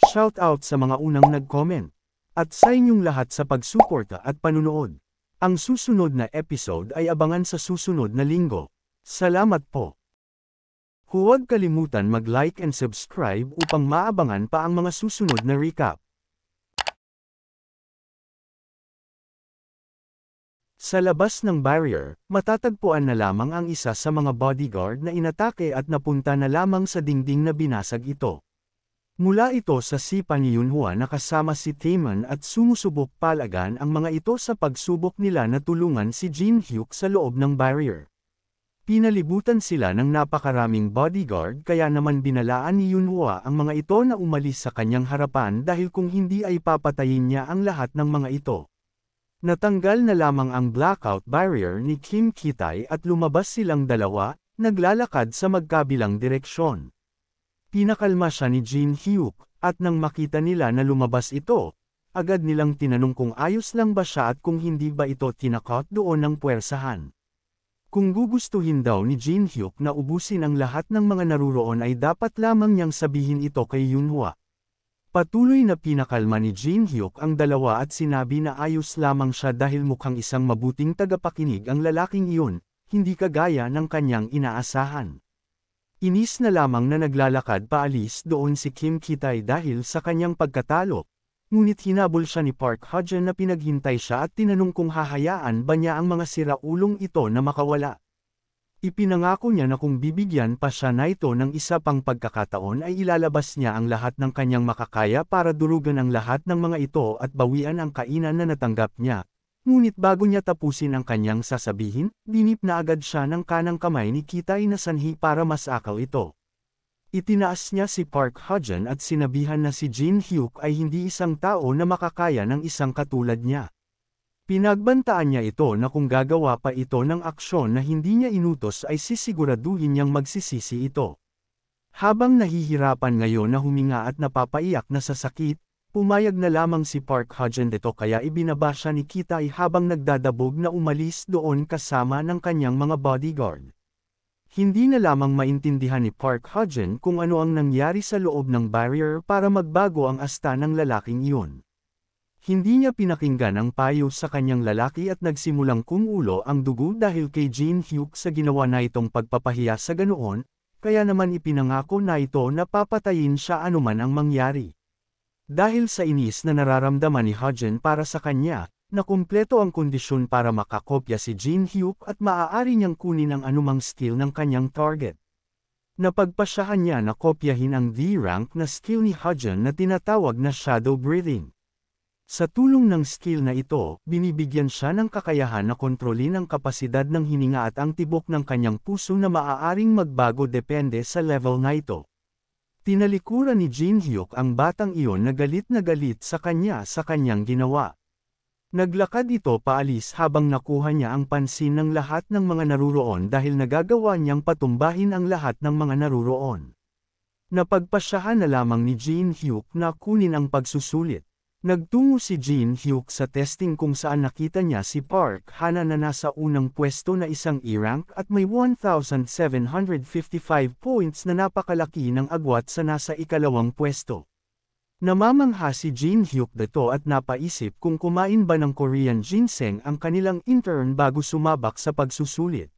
Shoutout sa mga unang nag-comment. At sa inyong lahat sa pagsuporta at panunood. Ang susunod na episode ay abangan sa susunod na linggo. Salamat po. Huwag kalimutan mag-like and subscribe upang maabangan pa ang mga susunod na recap. Sa labas ng barrier, matatagpuan na lamang ang isa sa mga bodyguard na inatake at napunta na lamang sa dingding na binasag ito. Mula ito sa sipa ni Yunhua na kasama si Taemin at sumusubok palagan ang mga ito sa pagsubok nila na tulungan si Jin Hyuk sa loob ng barrier. Pinalibutan sila ng napakaraming bodyguard kaya naman binalaan ni Yunhua ang mga ito na umalis sa kanyang harapan dahil kung hindi ay papatayin niya ang lahat ng mga ito. Natanggal na lamang ang blackout barrier ni Kim Ki-tae at lumabas silang dalawa, naglalakad sa magkabilang direksyon. Pinakalma siya ni Jin Hyuk, at nang makita nila na lumabas ito, agad nilang tinanong kung ayos lang ba siya at kung hindi ba ito tinakot doon ng puwersahan. Kung gugustuhin daw ni Jin Hyuk na ubusin ang lahat ng mga naruroon ay dapat lamang niyang sabihin ito kay Yunhua. Patuloy na pinakalma ni Jin Hyuk ang dalawa at sinabi na ayos lamang siya dahil mukhang isang mabuting tagapakinig ang lalaking iyon, hindi kagaya ng kanyang inaasahan. Inis na lamang na naglalakad paalis doon si Kim Ki-tae dahil sa kanyang pagkatalo, ngunit hinabol siya ni Park Ha-jun na pinaghintay siya at tinanong kung hahayaan ba niya ang mga siraulong ito na makawala. Ipinangako niya na kung bibigyan pa siya na ito ng isa pang pagkakataon ay ilalabas niya ang lahat ng kanyang makakaya para durugan ang lahat ng mga ito at bawian ang kainan na natanggap niya. Ngunit bago niya tapusin ang kanyang sasabihin, dinip na agad siya ng kanang kamay ni Ki-tae na sanhi para masakaw ito. Itinaas niya si Park Ha-jun at sinabihan na si Jin Hyuk ay hindi isang tao na makakaya ng isang katulad niya. Pinagbantaan niya ito na kung gagawa pa ito ng aksyon na hindi niya inutos ay sisiguraduhin niyang magsisisi ito. Habang nahihirapan ngayon na huminga at napapaiyak na sa sakit, pumayag na lamang si Park Ha-jun dito kaya ibinaba siya ni Ki-tae habang nagdadabog na umalis doon kasama ng kanyang mga bodyguard. Hindi na lamang maintindihan ni Park Ha-jun kung ano ang nangyari sa loob ng barrier para magbago ang asta ng lalaking iyon. Hindi niya pinakinggan ang payo sa kanyang lalaki at nagsimulang kumulo ang dugo dahil kay Jin Hyuk sa ginawa na itong pagpapahiya sa ganoon, kaya naman ipinangako na ito na papatayin siya anuman ang mangyari. Dahil sa inis na nararamdaman ni Ha-jun para sa kanya, na kumpleto ang kondisyon para makakopya si Jin Hyuk at maaari niyang kunin ang anumang skill ng kanyang target. Napagpasyahan niya na kopyahin ang D-rank na skill ni Ha-jun na tinatawag na shadow breathing. Sa tulong ng skill na ito, binibigyan siya ng kakayahan na kontrolin ang kapasidad ng hininga at ang tibok ng kanyang puso na maaaring magbago depende sa level na ito. Tinalikuran ni Jin Hyuk ang batang iyon na galit sa kanyang ginawa. Naglakad ito paalis habang nakuha niya ang pansin ng lahat ng mga naruroon dahil nagagawa niyang patumbahin ang lahat ng mga naruroon. Napagpasyahan na lamang ni Jin Hyuk na kunin ang pagsusulit. Nagtungo si Jin Hyuk sa testing kung saan nakita niya si Park Ha-na na nasa unang pwesto na isang E-rank at may 1,755 points na napakalaki ng agwat sa nasa ikalawang pwesto. Namamangha si Jin Hyuk dito at napaisip kung kumain ba ng Korean ginseng ang kanilang intern bago sumabak sa pagsusulit.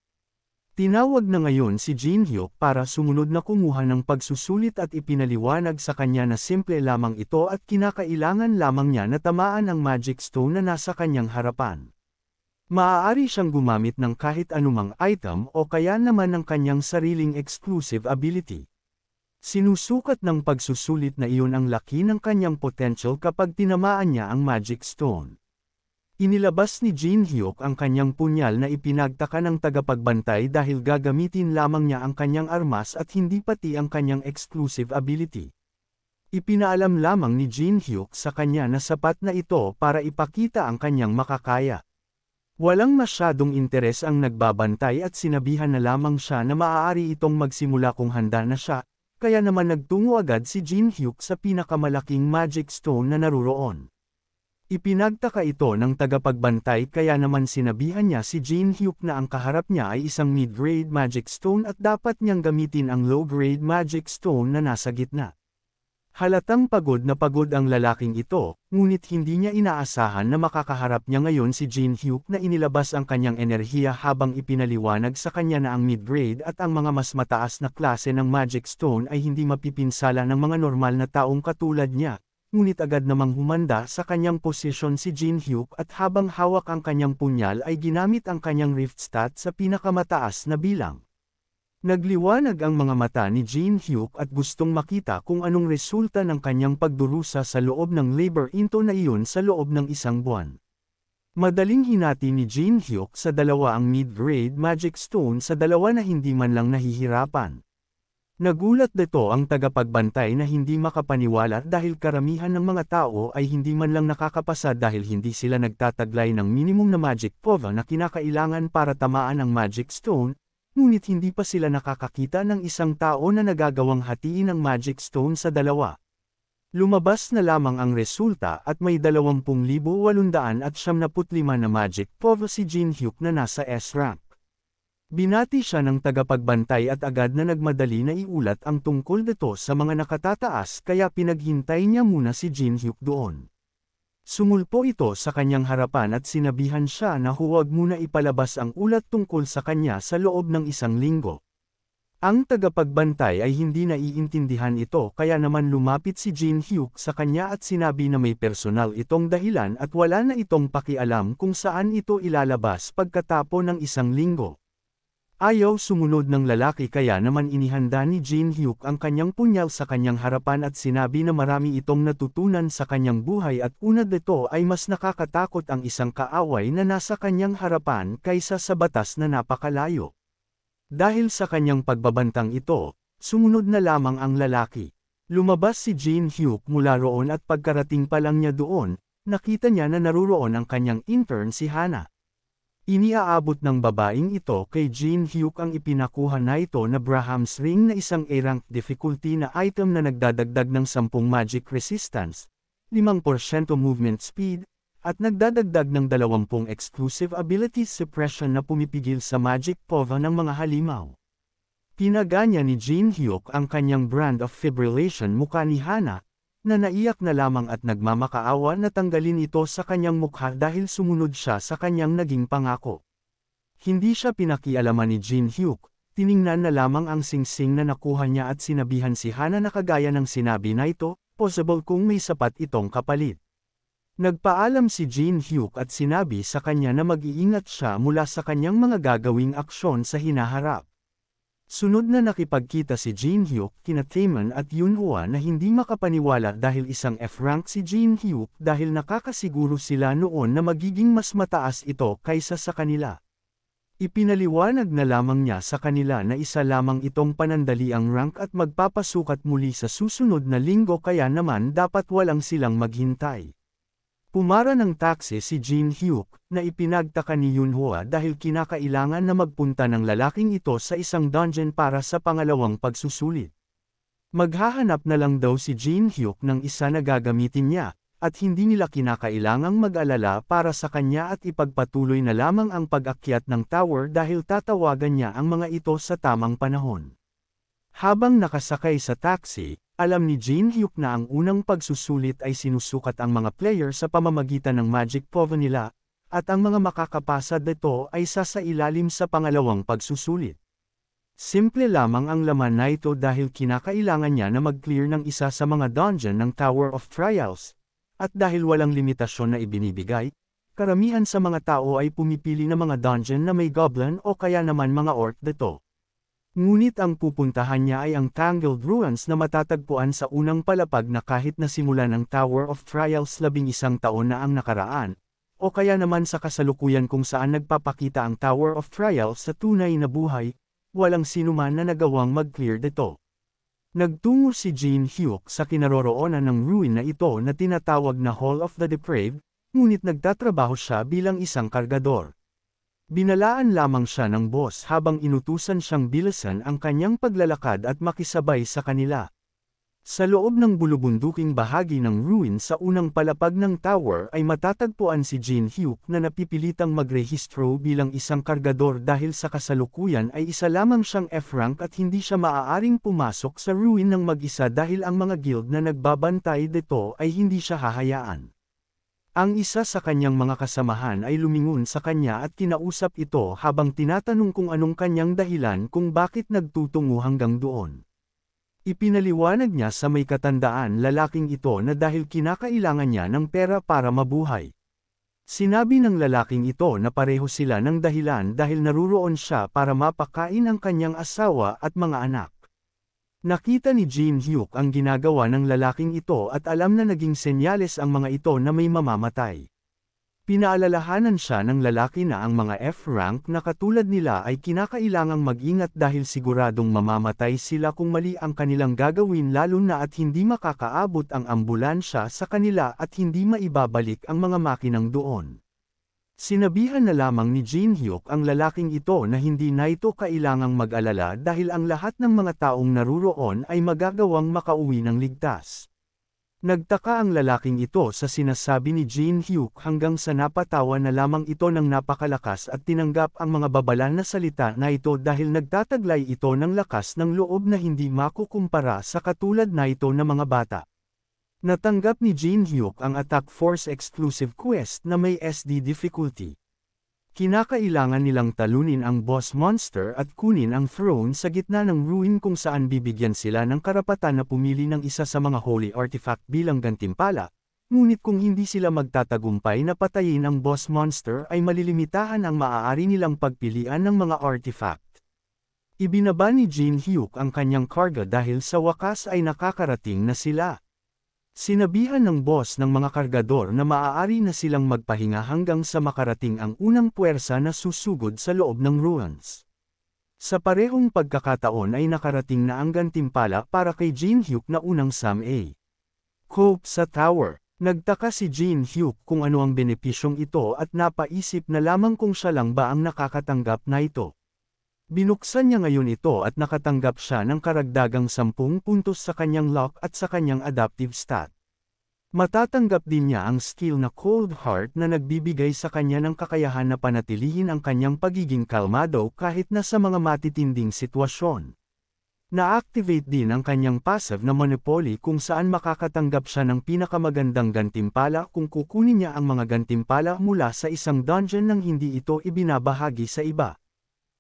Tinawag na ngayon si Jin Hyuk para sumunod na kumuha ng pagsusulit at ipinaliwanag sa kanya na simple lamang ito at kinakailangan lamang niya na tamaan ang magic stone na nasa kanyang harapan. Maaari siyang gumamit ng kahit anumang item o kaya naman ng kanyang sariling exclusive ability. Sinusukat ng pagsusulit na iyon ang laki ng kanyang potential kapag tinamaan niya ang magic stone. Inilabas ni Jin Hyuk ang kanyang punyal na ipinagtaka ng tagapagbantay dahil gagamitin lamang niya ang kanyang armas at hindi pati ang kanyang exclusive ability. Ipinaalam lamang ni Jin Hyuk sa kanya na sapat na ito para ipakita ang kanyang makakaya. Walang masyadong interes ang nagbabantay at sinabihan na lamang siya na maaari itong magsimula kung handa na siya, kaya naman nagtungo agad si Jin Hyuk sa pinakamalaking magic stone na naruroon. Ipinagtaka ito ng tagapagbantay kaya naman sinabihan niya si Jin Hyuk na ang kaharap niya ay isang mid-grade magic stone at dapat niyang gamitin ang low-grade magic stone na nasa gitna. Halatang pagod na pagod ang lalaking ito, ngunit hindi niya inaasahan na makakaharap niya ngayon si Jin Hyuk na inilabas ang kanyang enerhiya habang ipinaliwanag sa kanya na ang mid-grade at ang mga mas mataas na klase ng Magic Stone ay hindi mapipinsala ng mga normal na taong katulad niya. Ngunit agad namang humanda sa kanyang posisyon si Jin Hyuk at habang hawak ang kanyang punyal ay ginamit ang kanyang Rift Stat sa pinakamataas na bilang. Nagliwanag ang mga mata ni Jin Hyuk at gustong makita kung anong resulta ng kanyang pagdurusa sa loob ng labor into na iyon sa loob ng isang buwan. Madaling hinati ni Jin Hyuk sa dalawa ang mid-grade Magic Stone sa dalawa na hindi man lang nahihirapan. Nagulat dito ang tagapagbantay na hindi makapaniwala dahil karamihan ng mga tao ay hindi man lang nakakapasa dahil hindi sila nagtataglay ng minimum na Magic Pova na kinakailangan para tamaan ang Magic Stone. Ngunit hindi pa sila nakakakita ng isang tao na nagagawang hatiin ang Magic Stone sa dalawa. Lumabas na lamang ang resulta at may 20,875 na Magic Pova si Jin Hyuk na nasa S-rank. Binati siya ng tagapagbantay at agad na nagmadali na iulat ang tungkol dito sa mga nakatataas kaya pinaghintay niya muna si Jin Hyuk doon. Sumulpo ito sa kanyang harapan at sinabihan siya na huwag muna ipalabas ang ulat tungkol sa kanya sa loob ng isang linggo. Ang tagapagbantay ay hindi naiintindihan ito kaya naman lumapit si Jin Hyuk sa kanya at sinabi na may personal itong dahilan at wala na itong pakialam kung saan ito ilalabas pagkatapos ng isang linggo. Ayaw sumunod ng lalaki kaya naman inihanda ni Jin Hyuk ang kanyang punyal sa kanyang harapan at sinabi na marami itong natutunan sa kanyang buhay at una dito ay mas nakakatakot ang isang kaaway na nasa kanyang harapan kaysa sa batas na napakalayo. Dahil sa kanyang pagbabantang ito, sumunod na lamang ang lalaki. Lumabas si Jin Hyuk mula roon at pagkarating pa lang niya doon, nakita niya na naruroon ang kanyang intern si Hana. Iniaabot ng babaeng ito kay Jin Hyuk ang ipinakuha na ito na Braham's Ring na isang A-rank difficulty na item na nagdadagdag ng 10 magic resistance, 5% movement speed, at nagdadagdag ng 20 exclusive abilities suppression na pumipigil sa magic pova ng mga halimaw. Pinaganya ni Jin Hyuk ang kanyang brand of fibrillation mukha ni Hana, na naiyak na lamang at nagmamakaawa na tanggalin ito sa kanyang mukha dahil sumunod siya sa kanyang naging pangako. Hindi siya pinakialaman ni Jin Hyuk, tiningnan na lamang ang singsing na nakuha niya at sinabihan si Hana na kagaya ng sinabi na ito, possible kung may sapat itong kapalit. Nagpaalam si Jin Hyuk at sinabi sa kanya na mag-iingat siya mula sa kanyang mga gagawing aksyon sa hinaharap. Sunod na nakipagkita si Jin Hyuk kina Taemin at Yunhwa na hindi makapaniwala dahil isang F-rank si Jin Hyuk dahil nakakasiguro sila noon na magiging mas mataas ito kaysa sa kanila. Ipinaliwanag na lamang niya sa kanila na isa lamang itong panandaliang rank at magpapasukat muli sa susunod na linggo kaya naman dapat walang silang maghintay. Pumara ng taxi si Jin Hyuk, na ipinagtaka ni Yunhwa dahil kinakailangan na magpunta ng lalaking ito sa isang dungeon para sa pangalawang pagsusulit. Maghahanap na lang daw si Jin Hyuk ng isa na gagamitin niya, at hindi nila kinakailangang mag-alala para sa kanya at ipagpatuloy na lamang ang pag-akyat ng tower dahil tatawagan niya ang mga ito sa tamang panahon. Habang nakasakay sa taxi, alam ni Jin Hyuk na ang unang pagsusulit ay sinusukat ang mga player sa pamamagitan ng Magic Pova nila, at ang mga makakapasa dito ay sasailalim sa pangalawang pagsusulit. Simple lamang ang laman na ito dahil kinakailangan niya na mag-clear ng isa sa mga dungeon ng Tower of Trials, at dahil walang limitasyon na ibinibigay, karamihan sa mga tao ay pumipili ng mga dungeon na may goblin o kaya naman mga orc dito. Ngunit ang pupuntahan niya ay ang Tangled Ruins na matatagpuan sa unang palapag na kahit na simulan ng Tower of Trials 11 taon na ang nakaraan, o kaya naman sa kasalukuyan kung saan nagpapakita ang Tower of Trials sa tunay na buhay, walang sinuman na nagawang mag-clear dito. Nagtungo si Jin Hyuk sa kinaroroonan ng ruin na ito na tinatawag na Hall of the Depraved, ngunit nagtatrabaho siya bilang isang kargador. Binalaan lamang siya ng boss habang inutusan siyang bilisan ang kanyang paglalakad at makisabay sa kanila. Sa loob ng bulubunduking bahagi ng ruin sa unang palapag ng tower ay matatagpuan si Jin Hyuk na napipilitang magrehistro bilang isang kargador dahil sa kasalukuyan ay isa lamang siyang F-rank at hindi siya maaaring pumasok sa ruin ng mag-isa dahil ang mga guild na nagbabantay dito ay hindi siya hahayaan. Ang isa sa kanyang mga kasamahan ay lumingon sa kanya at kinausap ito habang tinatanong kung anong kanyang dahilan kung bakit nagtutungo hanggang doon. Ipinaliwanag niya sa may katandaan lalaking ito na dahil kinakailangan niya ng pera para mabuhay. Sinabi ng lalaking ito na pareho sila ng dahilan dahil naruroon siya para mapakain ang kanyang asawa at mga anak. Nakita ni Jin Hyuk ang ginagawa ng lalaking ito at alam na naging senyales ang mga ito na may mamamatay. Pinaalalahanan siya ng lalaki na ang mga F-rank na katulad nila ay kinakailangang mag-ingat dahil siguradong mamamatay sila kung mali ang kanilang gagawin lalo na at hindi makakaabot ang ambulansya sa kanila at hindi maibabalik ang mga makinang doon. Sinabihan na lamang ni Jin Hyuk ang lalaking ito na hindi na ito kailangang mag-alala dahil ang lahat ng mga taong naruroon ay magagawang makauwi ng ligtas. Nagtaka ang lalaking ito sa sinasabi ni Jin Hyuk hanggang sa napatawa na lamang ito ng napakalakas at tinanggap ang mga babala na salita na ito dahil nagtataglay ito ng lakas ng loob na hindi makukumpara sa katulad na ito na mga bata. Natanggap ni Jin Hyuk ang Attack Force Exclusive Quest na may SD difficulty. Kinakailangan nilang talunin ang boss monster at kunin ang throne sa gitna ng ruin kung saan bibigyan sila ng karapatan na pumili ng isa sa mga holy artifact bilang gantimpala, ngunit kung hindi sila magtatagumpay na patayin ang boss monster ay malilimitahan ang maaari nilang pagpilian ng mga artifact. Ibinaba ni Jin Hyuk ang kanyang karga dahil sa wakas ay nakakarating na sila. Sinabihan ng boss ng mga kargador na maaari na silang magpahinga hanggang sa makarating ang unang puwersa na susugod sa loob ng ruins. Sa parehong pagkakataon ay nakarating na ang gantimpala para kay Jin Hyuk na unang Sam-A. Cope sa tower. Nagtaka si Jin Hyuk kung ano ang benepisyong ito at napaisip na lamang kung siya lang ba ang nakakatanggap na ito. Binuksan niya ngayon ito at nakatanggap siya ng karagdagang 10 puntos sa kanyang luck at sa kanyang adaptive stat. Matatanggap din niya ang skill na Cold Heart na nagbibigay sa kanya ng kakayahan na panatilihin ang kanyang pagiging kalmado kahit na sa mga matitinding sitwasyon. Na-activate din ang kanyang passive na Monopoly kung saan makakatanggap siya ng pinakamagandang gantimpala kung kukunin niya ang mga gantimpala mula sa isang dungeon nang hindi ito ibinabahagi sa iba.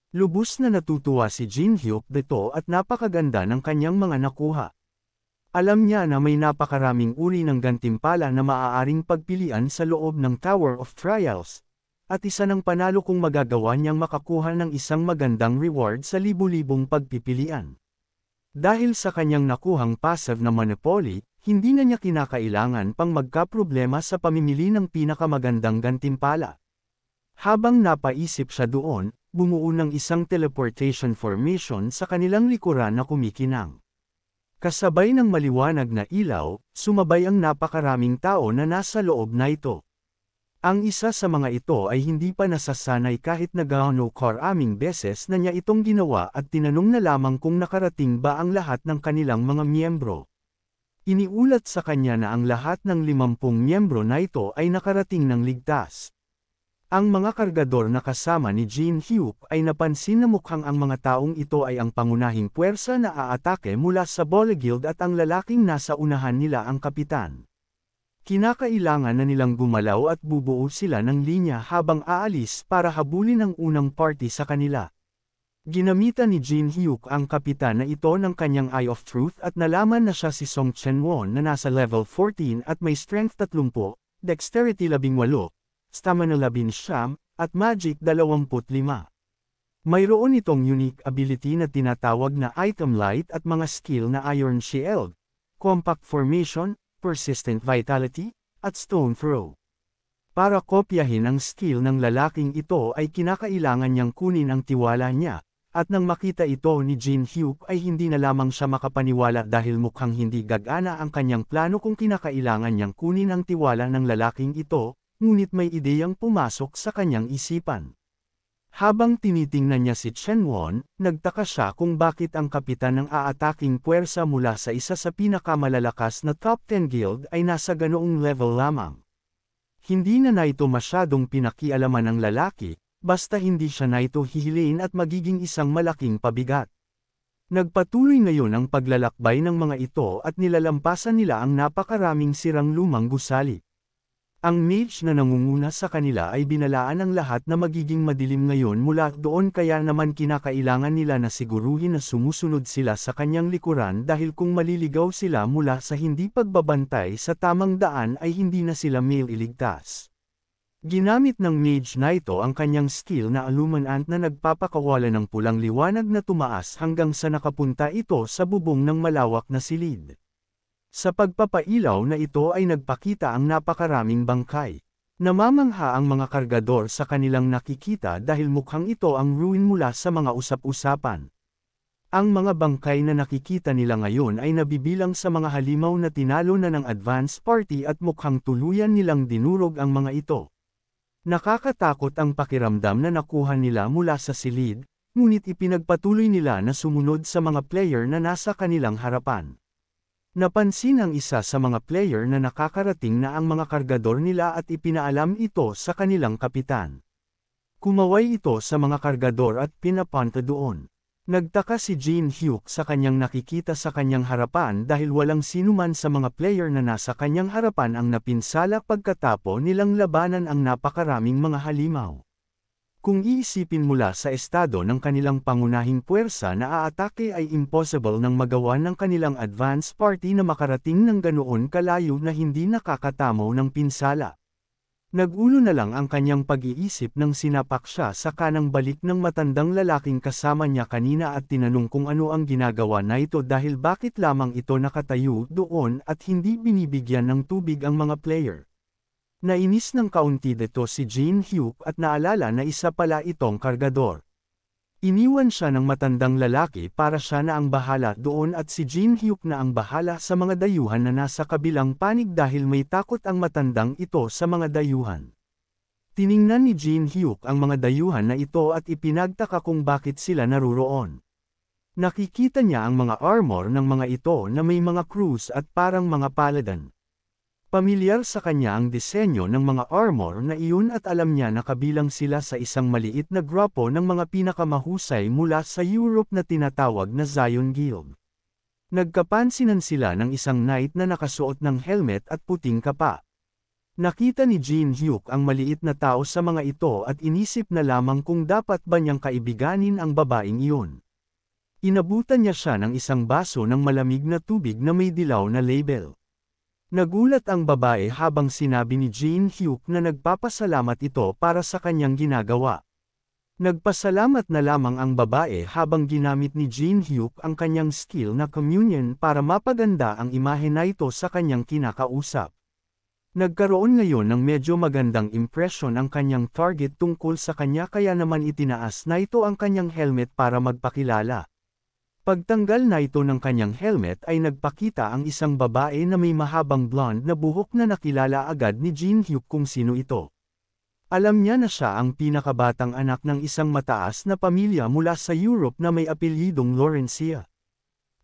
Lubos na natutuwa si Jin Hyuk dito at napakaganda ng kanyang mga nakuha. Alam niya na may napakaraming uri ng gantimpala na maaaring pagpilian sa loob ng Tower of Trials, at isa ng panalo kung magagawa niyang makakuha ng isang magandang reward sa libu-libong pagpipilian. Dahil sa kanyang nakuhang passive na Monopoly, hindi na niya kinakailangan pang magkaproblema sa pamimili ng pinakamagandang gantimpala. Habang napaisip siya doon, bumuo ng isang teleportation formation sa kanilang likuran na kumikinang. Kasabay ng maliwanag na ilaw, sumabay ang napakaraming tao na nasa loob na ito. Ang isa sa mga ito ay hindi pa nasasanay kahit nagaano karaming beses na niya itong ginawa at tinanong na lamang kung nakarating ba ang lahat ng kanilang mga miyembro. Iniulat sa kanya na ang lahat ng 50 miyembro na ito ay nakarating ng ligtas. Ang mga kargador na kasama ni Jin Hyuk ay napansin na mukhang ang mga taong ito ay ang pangunahing puwersa na aatake mula sa Bole Guild at ang lalaking nasa unahan nila ang kapitan. Kinakailangan na nilang gumalaw at bubuo sila ng linya habang aalis para habulin ang unang party sa kanila. Ginamitan ni Jin Hyuk ang kapitan na ito ng kanyang Eye of Truth at nalaman na siya si Song Chenwon na nasa level 14 at may strength 30, dexterity 18, stamina 19, at magic 25. Mayroon itong unique ability na tinatawag na item light at mga skill na Iron Shield, Compact Formation, Persistent Vitality, at Stone Throw. Para kopyahin ang skill ng lalaking ito ay kinakailangan niyang kunin ang tiwala niya, at nang makita ito ni Jin Hyuk ay hindi na lamang siya makapaniwala dahil mukhang hindi gagana ang kanyang plano kung kinakailangan niyang kunin ang tiwala ng lalaking ito, ngunit may ideyang pumasok sa kanyang isipan. Habang tinitingnan niya si Shenwon, nagtaka siya kung bakit ang kapitan ng aataking puwersa mula sa isa sa pinakamalalakas na top 10 guild ay nasa ganoong level lamang. Hindi na ito masyadong pinakialaman ng lalaki, basta hindi siya ito hihiliin at magiging isang malaking pabigat. Nagpatuloy ngayon ang paglalakbay ng mga ito at nilalampasan nila ang napakaraming sirang lumang gusali. Ang mage na nangunguna sa kanila ay binalaan ang lahat na magiging madilim ngayon mula doon, kaya naman kinakailangan nila na siguruhin na sumusunod sila sa kanyang likuran dahil kung maliligaw sila mula sa hindi pagbabantay sa tamang daan ay hindi na sila mailigtas. Ginamit ng mage na ito ang kanyang skill na illuminant na nagpapakawala ng pulang liwanag na tumaas hanggang sa nakapunta ito sa bubong ng malawak na silid. Sa pagpapailaw na ito ay nagpakita ang napakaraming bangkay. Namamangha ang mga kargador sa kanilang nakikita dahil mukhang ito ang ruin mula sa mga usap-usapan. Ang mga bangkay na nakikita nila ngayon ay nabibilang sa mga halimaw na tinalo na ng advance party at mukhang tuluyan nilang dinurog ang mga ito. Nakakatakot ang pakiramdam na nakuha nila mula sa silid, ngunit ipinagpatuloy nila na sumunod sa mga player na nasa kanilang harapan. Napansin ang isa sa mga player na nakakarating na ang mga kargador nila at ipinaalam ito sa kanilang kapitan. Kumaway ito sa mga kargador at pinapunta doon. Nagtaka si Jin Hyuk sa kanyang nakikita sa kanyang harapan dahil walang sinuman sa mga player na nasa kanyang harapan ang napinsala pagkatapo nilang labanan ang napakaraming mga halimaw. Kung iisipin mula sa estado ng kanilang pangunahing puwersa na aatake ay impossible nang magawa ng kanilang advance party na makarating ng ganoon kalayo na hindi nakakatamaw ng pinsala. Nagulo na lang ang kanyang pag-iisip nang sinapak siya sa kanang balik ng matandang lalaking kasama niya kanina at tinanong kung ano ang ginagawa na ito dahil bakit lamang ito nakatayo doon at hindi binibigyan ng tubig ang mga player. Nainis ng kaunti dito si Jin Hyuk at naalala na isa pala itong kargador. Iniwan siya ng matandang lalaki para siya na ang bahala doon at si Jin Hyuk na ang bahala sa mga dayuhan na nasa kabilang panig dahil may takot ang matandang ito sa mga dayuhan. Tiningnan ni Jin Hyuk ang mga dayuhan na ito at ipinagtaka kung bakit sila naruroon. Nakikita niya ang mga armor ng mga ito na may mga krus at parang mga paladin. Pamilyar sa kanya ang disenyo ng mga armor na iyon at alam niya na kabilang sila sa isang maliit na grupo ng mga pinakamahusay mula sa Europe na tinatawag na Zion Guild. Nagkapansinan sila ng isang knight na nakasuot ng helmet at puting kapa. Nakita ni Jin Hyuk ang maliit na tao sa mga ito at inisip na lamang kung dapat ba niyang kaibiganin ang babaeng iyon. Inabutan niya siya ng isang baso ng malamig na tubig na may dilaw na label. Nagulat ang babae habang sinabi ni Jin Hyuk na nagpapasalamat ito para sa kanyang ginagawa. Nagpasalamat na lamang ang babae habang ginamit ni Jin Hyuk ang kanyang skill na communion para mapaganda ang imahe na ito sa kanyang kinakausap. Nagkaroon ngayon ng medyo magandang impresyon ang kanyang target tungkol sa kanya kaya naman itinaas na ito ang kanyang helmet para magpakilala. Pagtanggal na ito ng kanyang helmet ay nagpakita ang isang babae na may mahabang blonde na buhok na nakilala agad ni Jin Hyuk kung sino ito. Alam niya na siya ang pinakabatang anak ng isang mataas na pamilya mula sa Europe na may apelyidong Laurencia.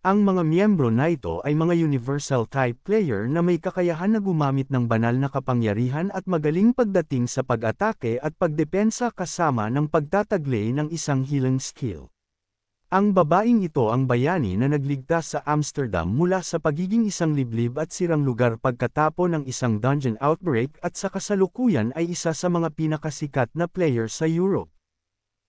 Ang mga miyembro na ito ay mga universal type player na may kakayahan na gumamit ng banal na kapangyarihan at magaling pagdating sa pag-atake at pagdepensa kasama ng pagtataglay ng isang healing skill. Ang babaeng ito ang bayani na nagligtas sa Amsterdam mula sa pagiging isang liblib at sirang lugar pagkatapo ng isang dungeon outbreak at sa kasalukuyan ay isa sa mga pinakasikat na player sa Europe.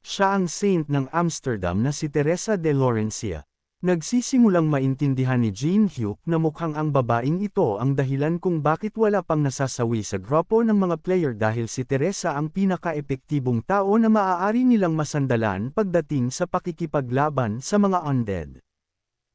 Siya ang saint ng Amsterdam na si Teresa de Laurencia. Nagsisimulang maintindihan ni Jin Hyuk na mukhang ang babaeng ito ang dahilan kung bakit wala pang nasasawi sa grupo ng mga player dahil si Teresa ang pinaka-epektibong tao na maaari nilang masandalan pagdating sa pakikipaglaban sa mga undead.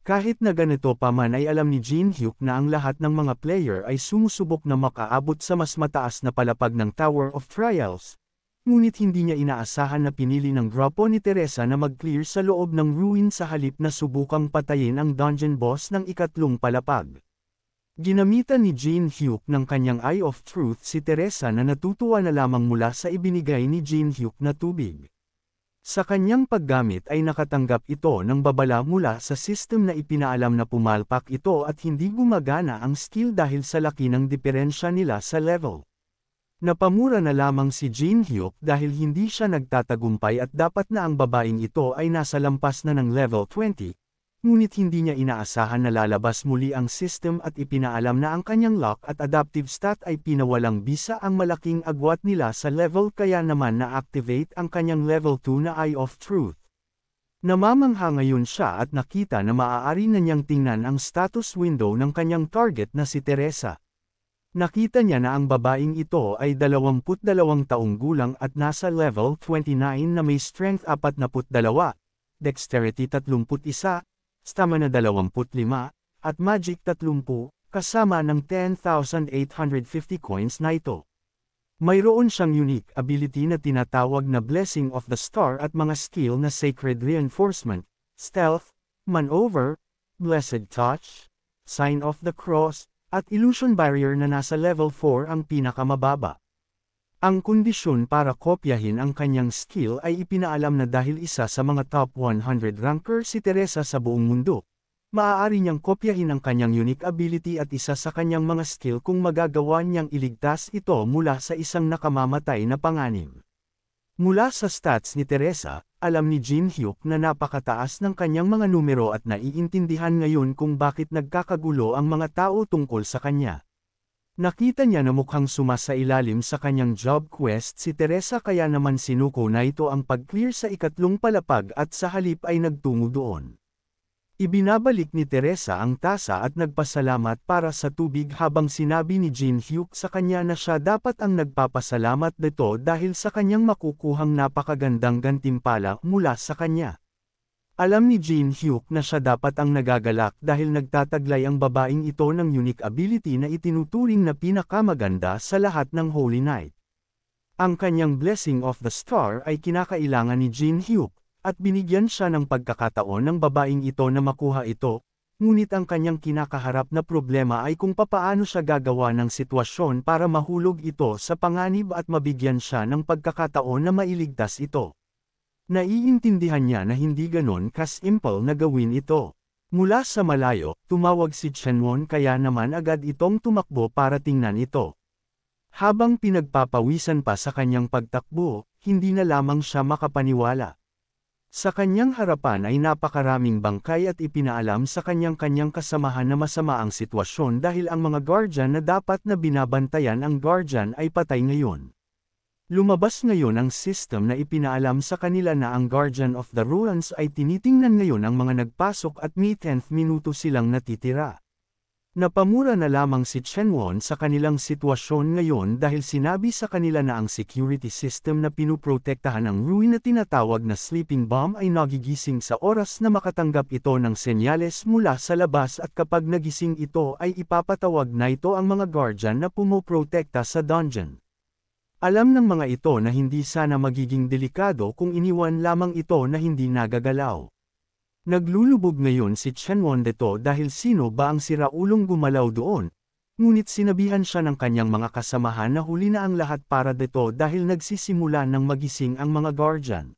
Kahit na ganito pa man ay alam ni Jin Hyuk na ang lahat ng mga player ay sumusubok na makaabot sa mas mataas na palapag ng Tower of Trials. Ngunit hindi niya inaasahan na pinili ng grupo ni Teresa na mag-clear sa loob ng ruin sa halip na subukang patayin ang dungeon boss ng ikatlong palapag. Ginamitan ni Jin Hyuk ng kanyang Eye of Truth si Teresa na natutuwa na lamang mula sa ibinigay ni Jin Hyuk na tubig. Sa kanyang paggamit ay nakatanggap ito ng babala mula sa system na ipinaalam na pumalpak ito at hindi gumagana ang skill dahil sa laki ng diferensya nila sa level. Napamura na lamang si Jin Hyuk dahil hindi siya nagtatagumpay at dapat na ang babaeng ito ay nasa lampas na ng level 20, ngunit hindi niya inaasahan na lalabas muli ang system at ipinaalam na ang kanyang lock at adaptive stat ay pinawalang bisa ang malaking agwat nila sa level kaya naman na-activate ang kanyang level 2 na Eye of Truth. Namamangha ngayon siya at nakita na maaari na niyang tingnan ang status window ng kanyang target na si Teresa. Nakita niya na ang babaeng ito ay 22 taong gulang at nasa level 29 na may strength 42, dexterity 31, stamina 25, at magic 30, kasama ng 10,850 coins na ito. Mayroon siyang unique ability na tinatawag na Blessing of the Star at mga skill na Sacred Reinforcement, Stealth, Maneuver, Blessed Touch, Sign of the Cross, at Illusion Barrier na nasa level 4 ang pinakamababa. Ang kondisyon para kopyahin ang kanyang skill ay ipinaalam na dahil isa sa mga top 100 ranker si Teresa sa buong mundo. Maaari niyang kopyahin ang kanyang unique ability at isa sa kanyang mga skill kung magagawa niyang iligtas ito mula sa isang nakamamatay na panganib. Mula sa stats ni Teresa, alam ni Jin Hyuk na napakataas ng kanyang mga numero at naiintindihan ngayon kung bakit nagkakagulo ang mga tao tungkol sa kanya. Nakita niya na mukhang sumasailalim sa kanyang job quest si Teresa kaya naman sinuko na ito ang pag-clear sa ikatlong palapag at sa halip ay nagtungo doon. Ibinabalik ni Teresa ang tasa at nagpasalamat para sa tubig habang sinabi ni Jin Hyuk sa kanya na siya dapat ang nagpapasalamat dito dahil sa kanyang makukuhang napakagandang gantimpala mula sa kanya. Alam ni Jin Hyuk na siya dapat ang nagagalak dahil nagtataglay ang babaeng ito ng unique ability na itinuturing na pinakamaganda sa lahat ng Holy Knight. Ang kanyang Blessing of the Star ay kinakailangan ni Jin Hyuk, at binigyan siya ng pagkakataon ng babaeng ito na makuha ito, ngunit ang kanyang kinakaharap na problema ay kung papaano siya gagawa ng sitwasyon para mahulog ito sa panganib at mabigyan siya ng pagkakataon na mailigtas ito. Naiintindihan niya na hindi ganon ka-simple na gawin ito. Mula sa malayo, tumawag si Chenwon kaya naman agad itong tumakbo para tingnan ito. Habang pinagpapawisan pa sa kanyang pagtakbo, hindi na lamang siya makapaniwala. Sa kanyang harapan ay napakaraming bangkay at ipinaalam sa kanyang kasamahan na masama ang sitwasyon dahil ang mga guardian na dapat na binabantayan ang guardian ay patay ngayon. Lumabas ngayon ang system na ipinaalam sa kanila na ang Guardian of the Ruins ay tinitingnan ngayon ang mga nagpasok at may 10th minuto silang natitira. Napamura na lamang si Chenwon sa kanilang sitwasyon ngayon dahil sinabi sa kanila na ang security system na pinuprotektahan ng ruin na tinatawag na sleeping bomb ay nagigising sa oras na makatanggap ito ng senyales mula sa labas at kapag nagising ito ay ipapatawag na ito ang mga guardian na pumoprotekta sa dungeon. Alam ng mga ito na hindi sana magiging delikado kung iniwan lamang ito na hindi nagagalaw. Naglulubog ngayon si Chenwon dito dahil sino ba ang siraulong gumalaw doon, ngunit sinabihan siya ng kanyang mga kasamahan na huli na ang lahat para dito dahil nagsisimula ng magising ang mga guardian.